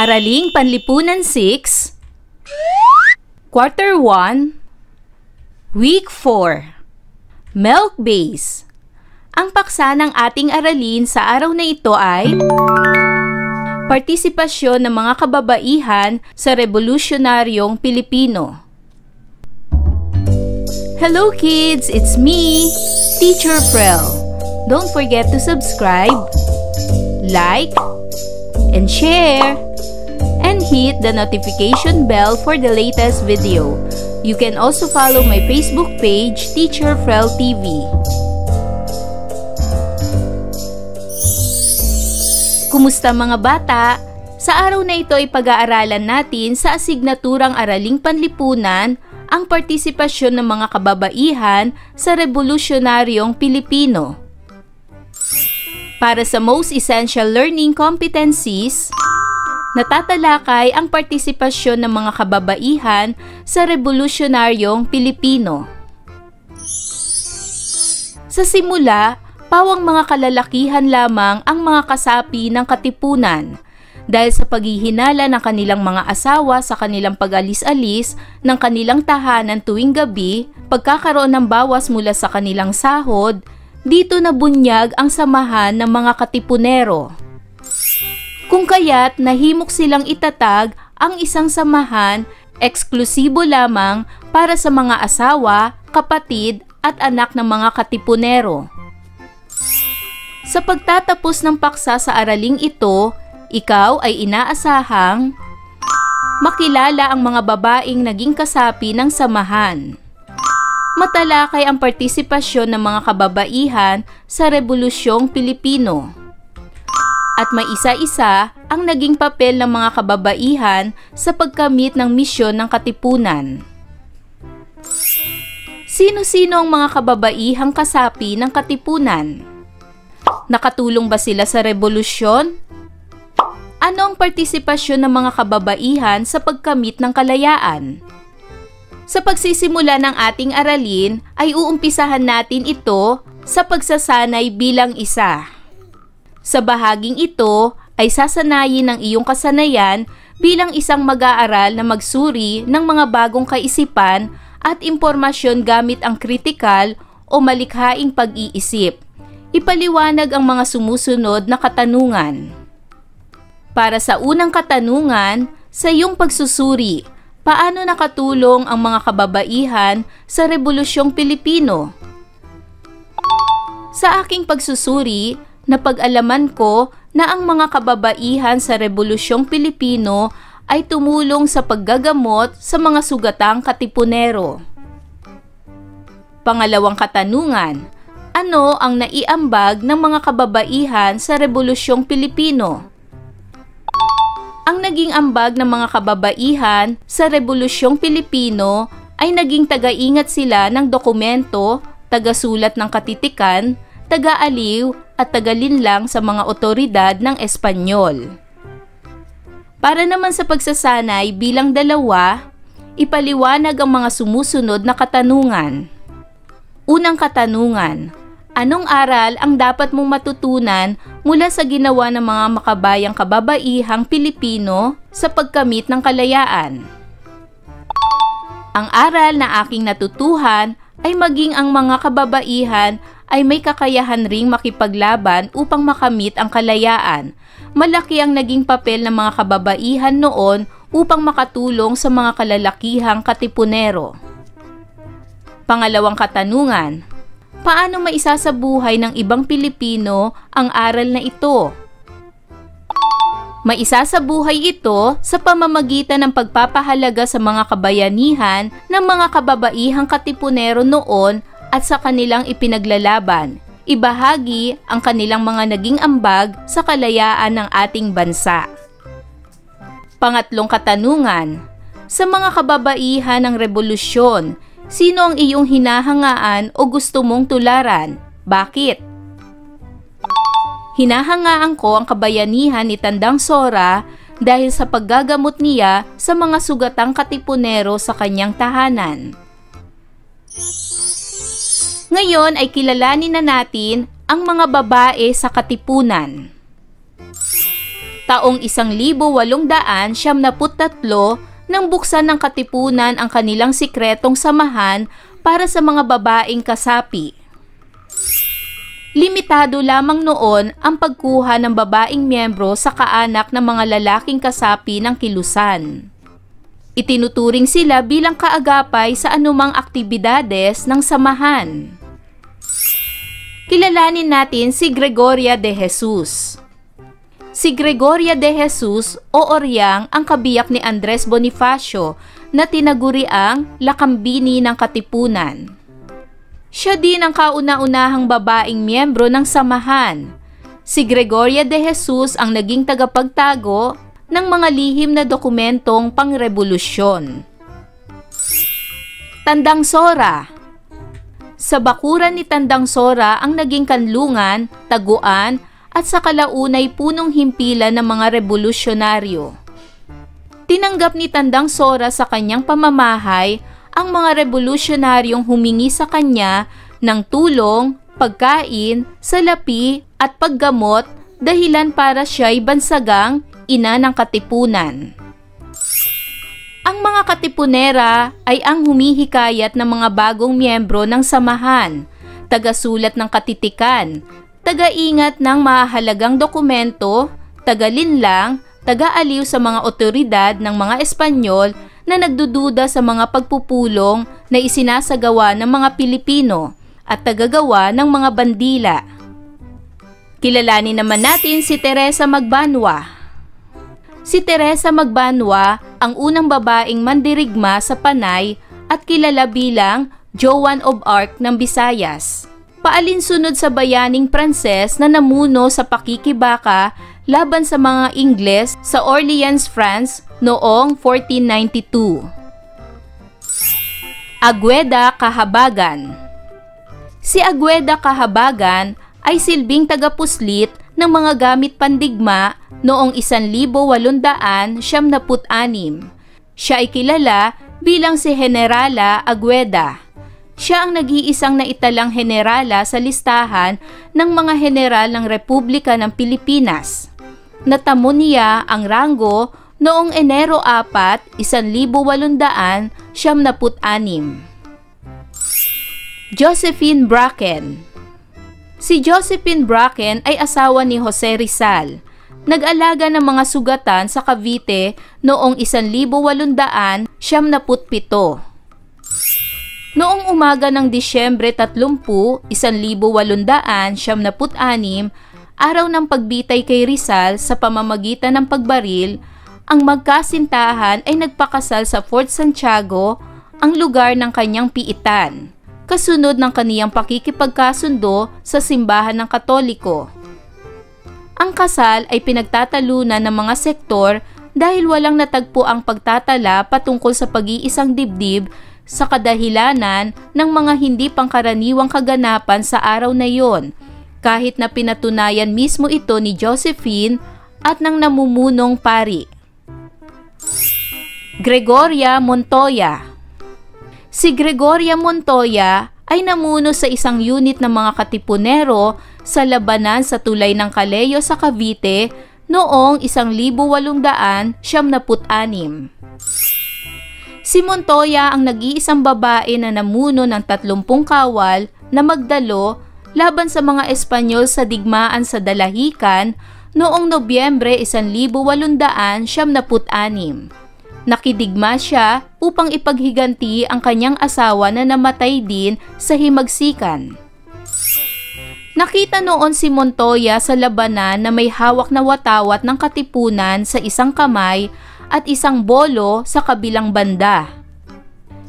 Araling Panlipunan 6, Quarter 1, Week 4, Milk Base. Ang paksa ng ating aralin sa araw na ito ay partisipasyon ng mga kababaihan sa Revolusyonaryong Pilipino. Hello kids! It's me, Teacher Frel. Don't forget to subscribe, like, and share, and hit the notification bell for the latest video. You can also follow my Facebook page, Teacher Frel TV. Kumusta mga bata? Sa araw na ito ay pag-aaralan natin sa asignaturang Araling Panlipunan ang partisipasyon ng mga kababaihan sa Revolusyonaryong Pilipino. Para sa most essential learning competencies, natatalakay ang partisipasyon ng mga kababaihan sa Revolusyonaryong Pilipino. Sa simula, pawang mga kalalakihan lamang ang mga kasapi ng katipunan dahil sa paghihinala ng kanilang mga asawa sa kanilang pag-alis-alis ng kanilang tahanan tuwing gabi, pagkakaroon ng bawas mula sa kanilang sahod, dito nabunyag ang samahan ng mga katipunero. Kung kaya't nahimok silang itatag ang isang samahan eksklusibo lamang para sa mga asawa, kapatid at anak ng mga katipunero. Sa pagtatapos ng paksa sa araling ito, ikaw ay inaasahang makilala ang mga babaeng naging kasapi ng samahan. Matalakay ang partisipasyon ng mga kababaihan sa Rebolusyong Pilipino. At may isa-isa ang naging papel ng mga kababaihan sa pagkamit ng misyon ng katipunan. Sino-sino ang mga kababaihang kasapi ng katipunan? Nakatulong ba sila sa revolusyon? Ano ang partisipasyon ng mga kababaihan sa pagkamit ng kalayaan? Sa pagsisimula ng ating aralin ay uumpisahan natin ito sa pagsasanay bilang isa. Sa bahaging ito ay sasanayin ng iyong kasanayan bilang isang mag-aaral na magsuri ng mga bagong kaisipan at impormasyon gamit ang kritikal o malikhaing pag-iisip. Ipaliwanag ang mga sumusunod na katanungan. Para sa unang katanungan, sa iyong pagsusuri, paano nakatulong ang mga kababaihan sa Rebolusyong Pilipino? Sa aking pagsusuri, napag-alaman ko na ang mga kababaihan sa Rebolusyong Pilipino ay tumulong sa paggagamot sa mga sugatang katipunero. Pangalawang katanungan, ano ang naiambag ng mga kababaihan sa Rebolusyong Pilipino? Ang naging ambag ng mga kababaihan sa Rebolusyong Pilipino ay naging taga-ingat sila ng dokumento, taga-sulat ng katitikan, taga-aliw at taga-linlang sa mga otoridad ng Espanyol. Para naman sa pagsasanay bilang dalawa, ipaliwanag ang mga sumusunod na katanungan. Unang katanungan, anong aral ang dapat mong matutunan mula sa ginawa ng mga makabayang kababaihang Pilipino sa pagkamit ng kalayaan? Ang aral na aking natutuhan ay maging ang mga kababaihan ay may kakayahan ring makipaglaban upang makamit ang kalayaan. Malaki ang naging papel ng mga kababaihan noon upang makatulong sa mga kalalakihang katipunero. Pangalawang katanungan, paano maisasabuhay ng ibang Pilipino ang aral na ito? Maisasabuhay ito sa pamamagitan ng pagpapahalaga sa mga kabayanihan ng mga kababaihang katipunero noon at sa kanilang ipinaglalaban. Ibahagi ang kanilang mga naging ambag sa kalayaan ng ating bansa. Pangatlong katanungan, sa mga kababaihan ng revolusyon, sino ang iyong hinahangaan o gusto mong tularan? Bakit? Hinahangaan ko ang kabayanihan ni Tandang Sora dahil sa paggagamot niya sa mga sugatang katipunero sa kanyang tahanan. Ngayon ay kilalanin na natin ang mga babae sa katipunan. Taong 1873 nang buksan ng Katipunan ang kanilang sikretong samahan para sa mga babaeng kasapi. Limitado lamang noon ang pagkuha ng babaeng miyembro sa kaanak ng mga lalaking kasapi ng kilusan. Itinuturing sila bilang kaagapay sa anumang aktibidades ng samahan. Kilalanin natin si Gregoria de Jesus. Si Gregoria de Jesus o Oryang ang kabiyak ni Andres Bonifacio na tinaguriang Lakambini ng Katipunan. Siya din ang kauna-unahang babaeng miyembro ng samahan. Si Gregoria de Jesus ang naging tagapagtago ng mga lihim na dokumentong pangrevolusyon. Tandang Sora. Sa bakuran ni Tandang Sora ang naging kanlungan, taguan, at sa kalaunay punong himpilan ng mga revolusyonaryo. Tinanggap ni Tandang Sora sa kanyang pamamahay ang mga revolusyonaryong humingi sa kanya ng tulong, pagkain, salapi at paggamot dahilan para siya'y bansagang ina ng Katipunan. Ang mga Katipunera ay ang humihikayat ng mga bagong miyembro ng samahan, tagasulat ng katitikan, taga-ingat ng mahahalagang dokumento, taga-linlang, taga-aliw sa mga otoridad ng mga Espanyol na nagdududa sa mga pagpupulong na isinasagawa ng mga Pilipino at tagagawa ng mga bandila. Kilalanin naman natin si Teresa Magbanwa. Si Teresa Magbanwa ang unang babaeng mandirigma sa Panay at kilala bilang Joan of Arc ng Visayas. Paalinsunod sa bayaning Pranses na namuno sa pakikibaka laban sa mga Ingles sa Orleans, France noong 1492. Agueda Cahabagan. Si Agueda Cahabagan ay silbing tagapuslit ng mga gamit pandigma noong 1876. Siya ay kilala bilang si Generala Agueda. Siya ang nag-iisang naitalang henerala sa listahan ng mga general ng Republika ng Pilipinas. Natamo niya ang ranggo noong Enero 4, 1876. Josephine Bracken. Si Josephine Bracken ay asawa ni Jose Rizal. Nag-alaga ng mga sugatan sa Cavite noong 1877. Noong umaga ng Disyembre 30, 1876, araw ng pagbitay kay Rizal sa pamamagitan ng pagbaril, ang magkasintahan ay nagpakasal sa Fort Santiago, ang lugar ng kanyang piitan, kasunod ng kaniyang pakikipagkasundo sa simbahan ng Katoliko. Ang kasal ay pinagtatalunan ng mga sektor dahil walang natagpo ang pagtatala patungkol sa pag-iisang dibdib sa kadahilanan ng mga hindi pangkaraniwang kaganapan sa araw na iyon, kahit na pinatunayan mismo ito ni Josephine at ng namumunong pari. Gregoria Montoya. Si Gregoria Montoya ay namuno sa isang unit ng mga Katipunero sa labanan sa Tulay ng Kaleyo sa Cavite noong 1876. Si Montoya ang nag-iisang babae na namuno ng 30 kawal na magdalo laban sa mga Espanyol sa digmaan sa Dalahican noong Nobyembre 1876. Nakidigma siya upang ipaghiganti ang kanyang asawa na namatay din sa himagsikan. Nakita noon si Montoya sa labanan na may hawak na watawat ng Katipunan sa isang kamay at isang bolo sa kabilang banda.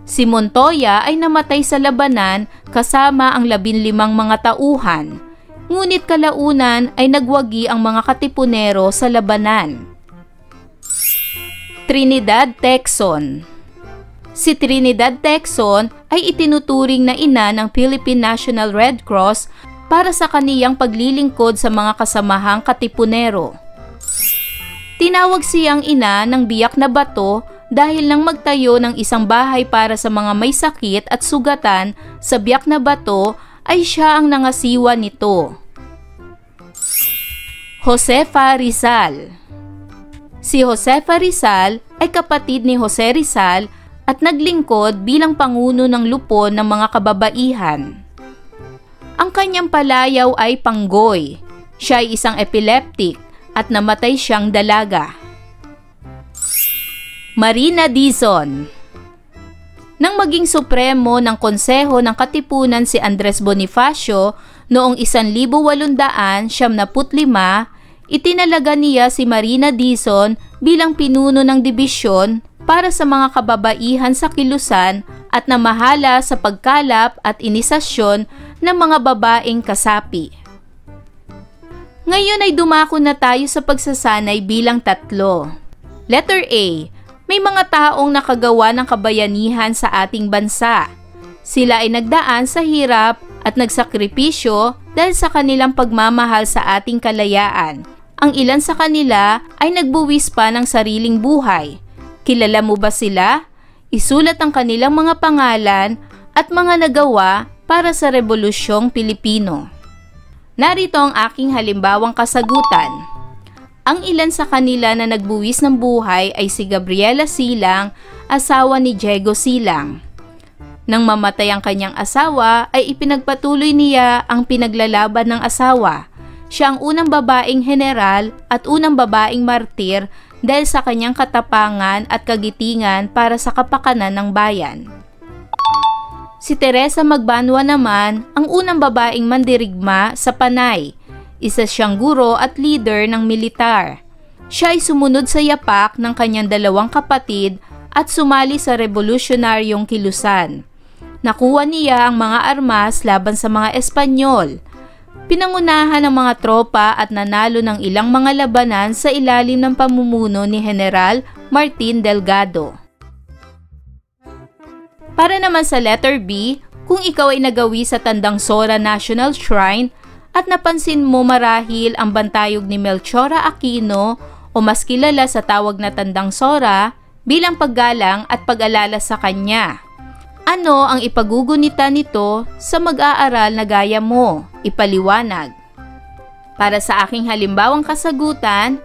Si Montoya ay namatay sa labanan kasama ang 15 mga tauhan, ngunit kalaunan ay nagwagi ang mga Katipunero sa labanan. Trinidad Tecson. Si Trinidad Tecson ay itinuturing na ina ng Philippine National Red Cross para sa kaniyang paglilingkod sa mga kasamahang Katipunero. Tinawag siyang ina ng biyak na bato dahil nang magtayo ng isang bahay para sa mga may sakit at sugatan sa biyak na bato ay siya ang nangasiwa nito. Josefa Rizal. Si Josefa Rizal ay kapatid ni Jose Rizal at naglingkod bilang panguno ng lupon ng mga kababaihan. Ang kanyang palayaw ay Panggoy. Siya ay isang epileptic at namatay siyang dalaga. Marina Dizon. Nang maging supremo ng Konseho ng Katipunan si Andres Bonifacio noong 1875, itinalaga niya si Marina Dizon bilang pinuno ng dibisyon para sa mga kababaihan sa kilusan at namahala sa pagkalap at inisasyon ng mga babaeng kasapi. Ngayon ay dumako na tayo sa pagsasanay bilang 3. Letter A. May mga taong nakagawa ng kabayanihan sa ating bansa. Sila ay nagdaan sa hirap at nagsakripisyo dahil sa kanilang pagmamahal sa ating kalayaan. Ang ilan sa kanila ay nagbuwis pa ng sariling buhay. Kilala mo ba sila? Isulat ang kanilang mga pangalan at mga nagawa para sa Rebolusyong Pilipino. Narito ang aking halimbawang kasagutan. Ang ilan sa kanila na nagbuwis ng buhay ay si Gabriela Silang, asawa ni Diego Silang. Nang mamatay ang kanyang asawa, ay ipinagpatuloy niya ang pinaglalaban ng asawa. Siya ang unang babaeng general at unang babaeng martir dahil sa kanyang katapangan at kagitingan para sa kapakanan ng bayan. Si Teresa Magbanwa naman ang unang babaeng mandirigma sa Panay. Isa siyang guro at leader ng militar. Siya ay sumunod sa yapak ng kanyang 2 kapatid at sumali sa revolusyonaryong kilusan. Nakuha niya ang mga armas laban sa mga Espanyol. Pinangunahan ng mga tropa at nanalo ng ilang mga labanan sa ilalim ng pamumuno ni General Martin Delgado. Para naman sa letter B, kung ikaw ay nagawi sa Tandang Sora National Shrine at napansin mo marahil ang bantayog ni Melchora Aquino o mas kilala sa tawag na Tandang Sora bilang paggalang at pag-alala sa kanya. Ano ang ipagugunita nito sa mag-aaral na gaya mo? Ipaliwanag. Para sa aking halimbawang kasagutan,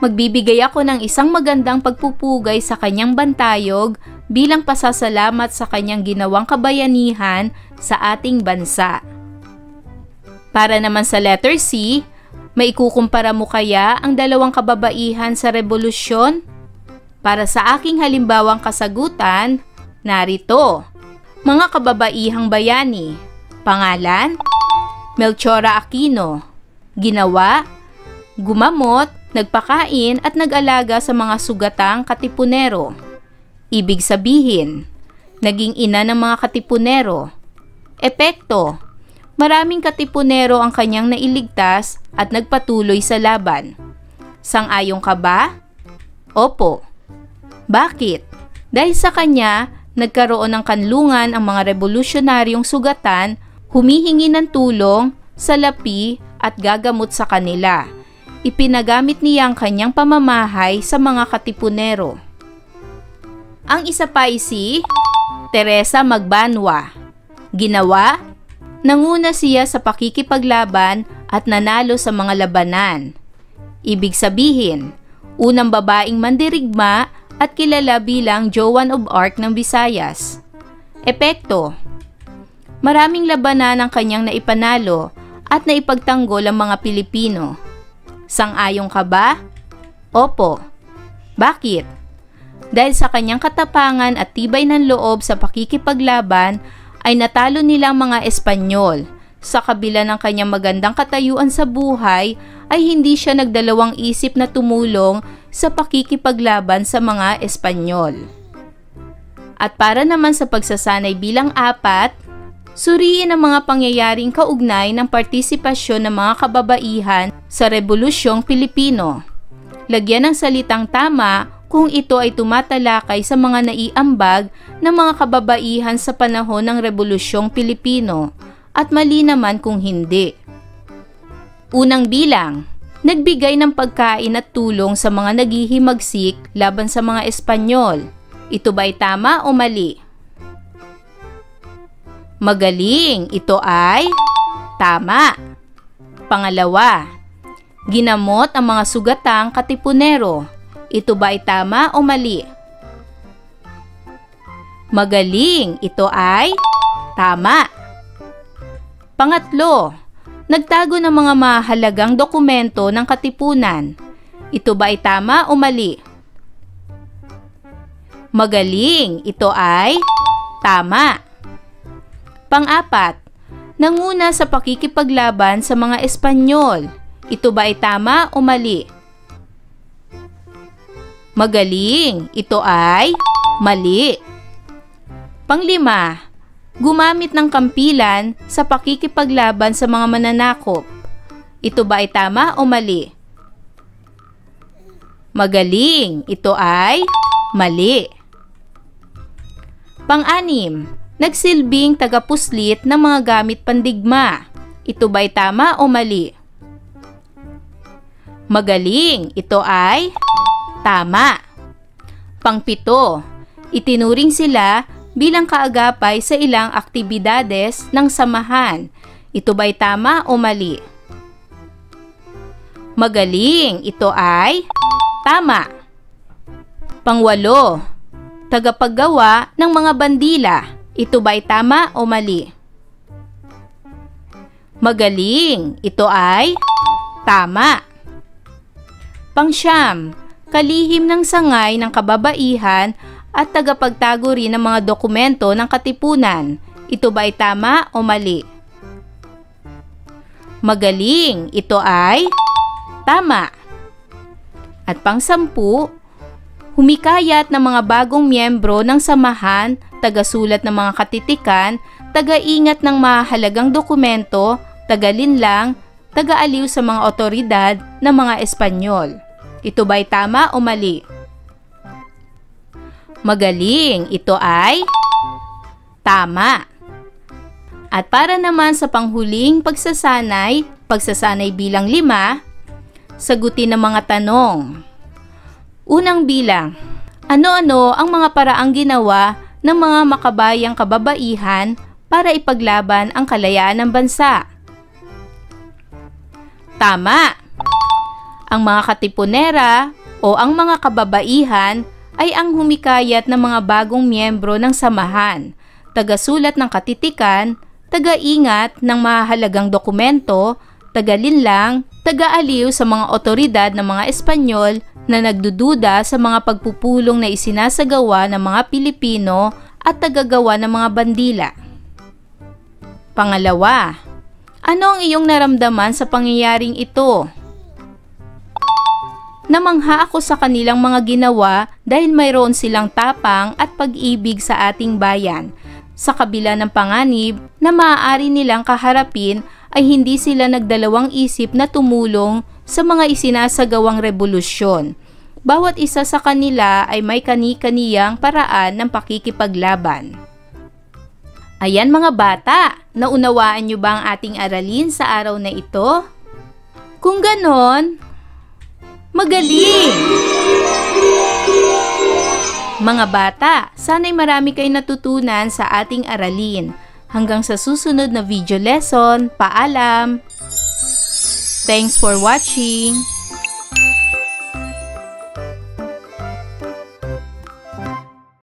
magbibigay ako ng isang magandang pagpupugay sa kanyang bantayog bilang pasasalamat sa kanyang ginawang kabayanihan sa ating bansa. Para naman sa letter C, may ikukumpara mo kaya ang 2 kababaihan sa revolusyon? Para sa aking halimbawang kasagutan, narito. Mga kababaihang bayani. Pangalan? Melchora Aquino. Ginawa? Gumamot, nagpakain at nag-alaga sa mga sugatang katipunero. Ibig sabihin, naging ina ng mga katipunero. Epekto, maraming katipunero ang kanyang nailigtas at nagpatuloy sa laban. Sang-ayon ka ba? Opo. Bakit? Dahil sa kanya, nagkaroon ng kanlungan ang mga revolusyonaryong sugatan, humihingi ng tulong, salapi at gagamot sa kanila. Ipinagamit niya ang kanyang pamamahay sa mga katipunero. Ang isa pa ay si Teresa Magbanwa. Ginawa? Nanguna siya sa pakikipaglaban at nanalo sa mga labanan. Ibig sabihin, unang babaeng mandirigma at kilala bilang Joan of Arc ng Visayas. Epekto, maraming labanan ang kanyang naipanalo at naipagtanggol ang mga Pilipino. Sang-ayon ka ba? Opo. Bakit? Dahil sa kanyang katapangan at tibay ng loob sa pakikipaglaban ay natalo nila ang mga Espanyol. Sa kabila ng kanyang magandang katayuan sa buhay ay hindi siya nagdalawang isip na tumulong sa pakikipaglaban sa mga Espanyol. At para naman sa pagsasanay bilang 4, suriin ang mga pangyayaring kaugnay ng partisipasyon ng mga kababaihan sa Rebolusyong Pilipino. Lagyan ng salitang tama kung ito ay tumatalakay sa mga naiambag ng mga kababaihan sa panahon ng Rebolusyong Pilipino at mali naman kung hindi. Unang bilang, nagbigay ng pagkain at tulong sa mga naghihimagsik laban sa mga Espanyol. Ito ba'y tama o mali? Magaling, ito ay tama. Pangalawa, Ginamot ang mga sugatang Katipunero. Ito ba ay tama o mali? Magaling. Ito ay tama. Pangatlo, nagtago ng mga mahalagang dokumento ng katipunan. Ito ba ay tama o mali? Magaling. Ito ay tama. Pang-apat, nanguna sa pakikipaglaban sa mga Espanyol. Ito ba ay tama o mali? Magaling. Ito ay mali. Panglima, gumamit ng kampilan sa pakikipaglaban sa mga mananakop. Ito ba ay tama o mali? Magaling. Ito ay mali. Pang-anim, nagsilbing tagapuslit ng mga gamit pandigma. Ito ba ay tama o mali? Magaling. Ito ay tama. Pang-pito, itinuring sila bilang kaagapay sa ilang aktibidades ng samahan. Ito ba'y tama o mali? Magaling. Ito ay tama. Pang-walo, tagapaggawa ng mga bandila. Ito ba'y tama o mali? Magaling. Ito ay tama. Pang-siyam, kalihim ng sangay ng kababaihan at tagapagtago rin ng mga dokumento ng katipunan. Ito ba ay tama o mali? Magaling. Ito ay tama. At pang-sampu, humikayat ng mga bagong miyembro ng samahan, tagasulat ng mga katitikan, taga-ingat ng mahalagang dokumento, taga-linlang, taga-aliw sa mga otoridad ng mga Espanyol. Ito ba ay tama o mali? Magaling. Ito ay tama. At para naman sa panghuling pagsasanay bilang 5, sagutin ang mga tanong. Unang bilang, ano-ano ang mga paraang ginawa ng mga makabayang kababaihan para ipaglaban ang kalayaan ng bansa? Tama. Ang mga katipunera o ang mga kababaihan ay ang humikayat ng mga bagong miyembro ng samahan, tagasulat ng katitikan, taga-ingat ng mahalagang dokumento, taga-linlang, taga-aliw sa mga otoridad ng mga Espanyol na nagdududa sa mga pagpupulong na isinasagawa ng mga Pilipino at tagagawa ng mga bandila. Pangalawa, ano ang iyong naramdaman sa pangyayaring ito? Namangha ako sa kanilang mga ginawa dahil mayroon silang tapang at pag-ibig sa ating bayan. Sa kabila ng panganib na maaari nilang kaharapin ay hindi sila nagdalawang isip na tumulong sa mga isinasagawang revolusyon. Bawat isa sa kanila ay may kani-kaniyang paraan ng pakikipaglaban. Ayan mga bata, naunawaan niyo ba ang ating aralin sa araw na ito? Kung ganon, magaling! Mga bata, sana'y marami kayong natutunan sa ating aralin. Hanggang sa susunod na video lesson, paalam! Thanks for watching!